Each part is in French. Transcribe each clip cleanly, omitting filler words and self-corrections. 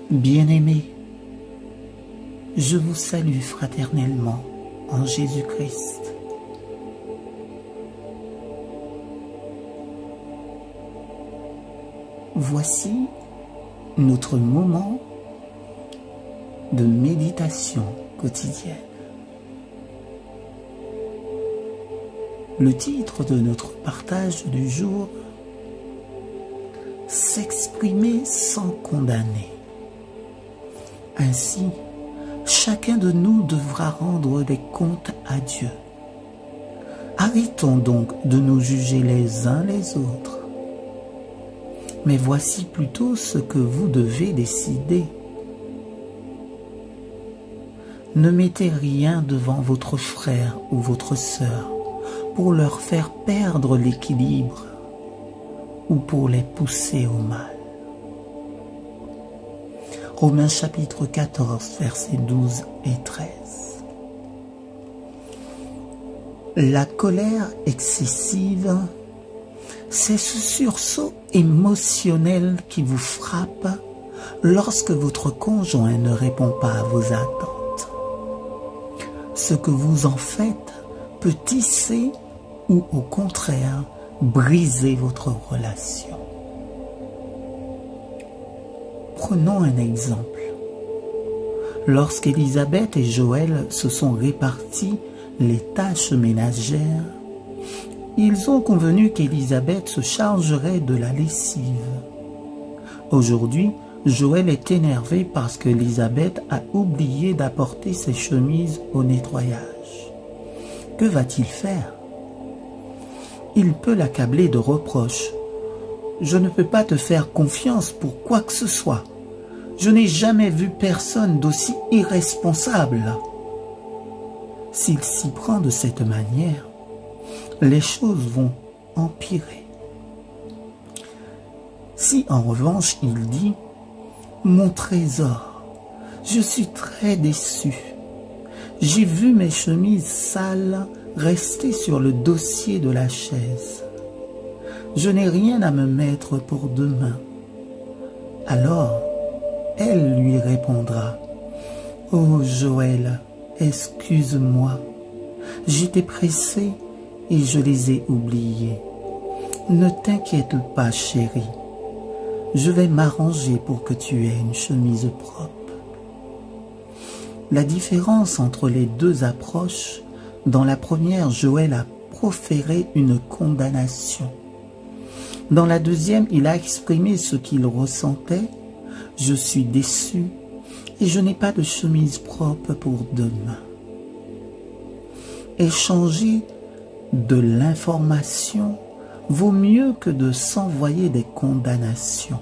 Bien-aimés, je vous salue fraternellement en Jésus-Christ. Voici notre moment de méditation quotidienne. Le titre de notre partage du jour: s'exprimer sans condamner. Ainsi, chacun de nous devra rendre des comptes à Dieu. Arrêtons donc de nous juger les uns les autres. Mais voici plutôt ce que vous devez décider. Ne mettez rien devant votre frère ou votre sœur pour leur faire perdre l'équilibre ou pour les pousser au mal. Romains chapitre 14, versets 12 et 13. La colère excessive, c'est ce sursaut émotionnel qui vous frappe lorsque votre conjoint ne répond pas à vos attentes. Ce que vous en faites peut tisser ou au contraire briser votre relation. Prenons un exemple. Lorsqu'Élisabeth et Joël se sont répartis les tâches ménagères, ils ont convenu qu'Élisabeth se chargerait de la lessive. Aujourd'hui, Joël est énervé parce qu'Élisabeth a oublié d'apporter ses chemises au nettoyage. Que va-t-il faire? Il peut l'accabler de reproches. Je ne peux pas te faire confiance pour quoi que ce soit. Je n'ai jamais vu personne d'aussi irresponsable. S'il s'y prend de cette manière, les choses vont empirer. Si en revanche il dit « Mon trésor, je suis très déçu. J'ai vu mes chemises sales rester sur le dossier de la chaise. Je n'ai rien à me mettre pour demain. » Alors, elle lui répondra « Oh Joël, excuse-moi, j'étais pressée et je les ai oubliés. Ne t'inquiète pas chérie, je vais m'arranger pour que tu aies une chemise propre. » La différence entre les deux approches: dans la première, Joël a proféré une condamnation. Dans la deuxième, il a exprimé ce qu'il ressentait: « Je suis déçu et je n'ai pas de chemise propre pour demain. » Échanger de l'information vaut mieux que de s'envoyer des condamnations.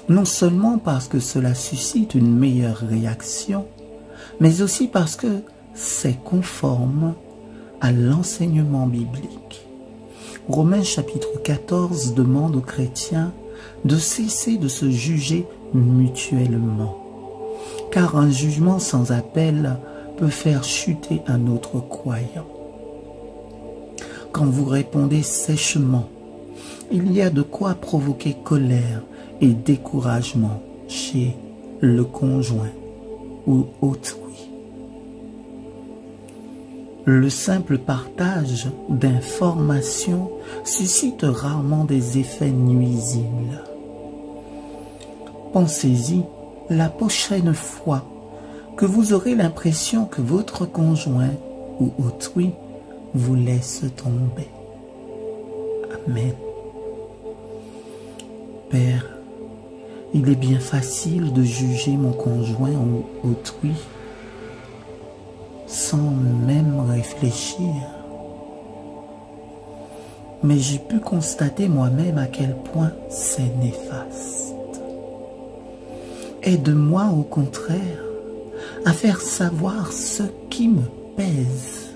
Non seulement parce que cela suscite une meilleure réaction, mais aussi parce que c'est conforme à l'enseignement biblique. Romains chapitre 14 demande aux chrétiens de cesser de se juger mutuellement, car un jugement sans appel peut faire chuter un autre croyant. Quand vous répondez sèchement, il y a de quoi provoquer colère et découragement chez le conjoint ou autrui. Le simple partage d'informations suscite rarement des effets nuisibles. Pensez-y la prochaine fois que vous aurez l'impression que votre conjoint ou autrui vous laisse tomber. Amen. Père, il est bien facile de juger mon conjoint ou autrui sans même réfléchir. Mais j'ai pu constater moi-même à quel point c'est néfaste. Aide-moi au contraire à faire savoir ce qui me pèse.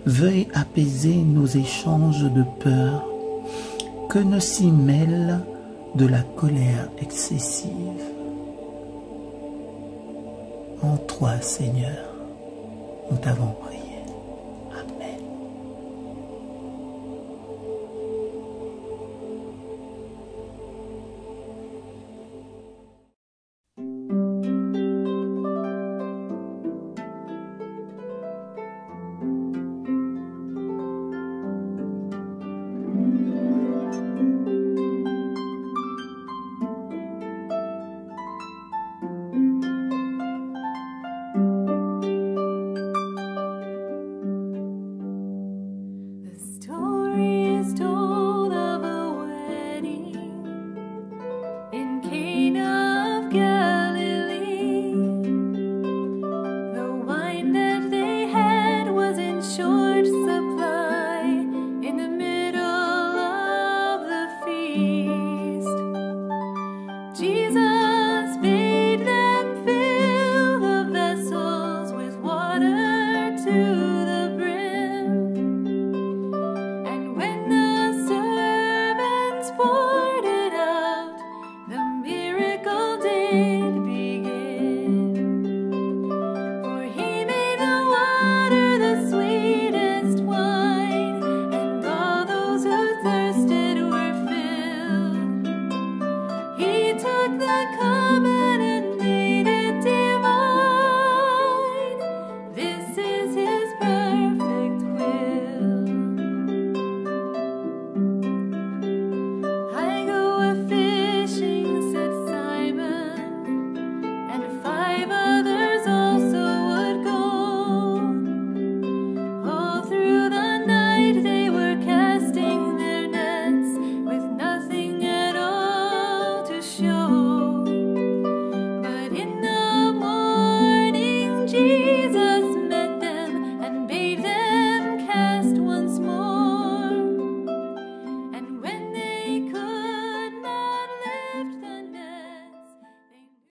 Veuille apaiser nos échanges de peur, que ne s'y mêle de la colère excessive. En toi, Seigneur, nous t'avons prié. took the common and made it divine. This is his perfect will. I go a-fishing, said Simon, and 5 others also would go. All through the night they were casting their nets with nothing at all to show.